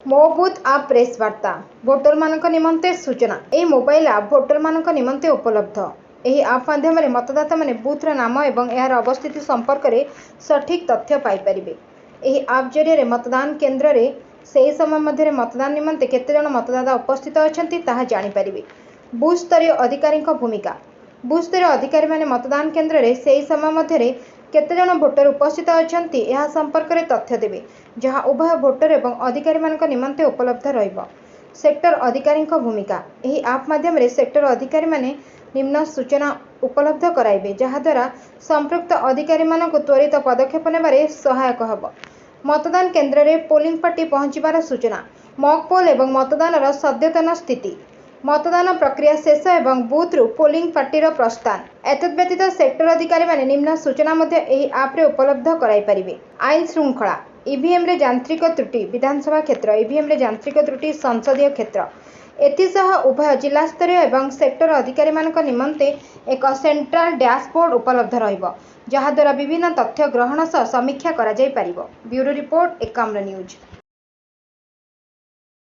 मो बूथ आप प्रेस वार्ता भोटर मान निमंते सूचना। यह मोबाइल आप भोटर मान निमंते उपलब्ध। यह आप माध्यम मतदाता माने बूथर नाम एवं यार अवस्थिति संपर्क में सठिक तथ्य पाइपर। यह आप जरिए मतदान केन्द्र में से समय मध्य मतदान निमंते केते जन मतदाता उपस्थित अच्छा जापर। बूथ स्तरीय अधिकारी भूमिका। बूथ स्तरीय अधिकारी माने मतदान केन्द्र में से समय मध्य केते जन भोटर उपस्थित अच्छा यह संपर्क में तथ्य देवे, जहाँ उभय भोटर एवं अधिकारी मान निमंते उपलब्ध रहिब। सेक्टर अधिकारी भूमिका। यह आप माध्यम सेक्टर अधिकारी माने निम्न सूचना उपलब्ध कराइबे, जहाद्वारा संपृक्त अधिकारी मानक त्वरित पदक्षेप नेबारे सहायक होब। मतदान केन्द्र में पोलिंग पार्टी पहुंचबार सूचना। मॉक पोल एवं मतदान सद्यतन स्थिति। मतदान प्रक्रिया शेष एवं बूथ रु पोलिंग पार्टीर प्रस्थान। एतद्व्यतीत सेक्टर अधिकारी माने निम्न सूचना मध्य एही आप रे उपलब्ध कराई परिबे। आईन श्रृंखला। ईवीएम रे यांत्रिक त्रुटि विधानसभा क्षेत्र। ईवीएम रे यांत्रिक त्रुटि संसदीय क्षेत्र। एथिसह उभय जिला स्तरीय एवं सेक्टर अधिकारी मानक निमंते एक सेंट्रल डैशबोर्ड उपलब्ध रहिब, जहाद्वारा विभिन्न तथ्य ग्रहण सह समीक्षा करा जाई परिबो। Bureau report Ekamra news.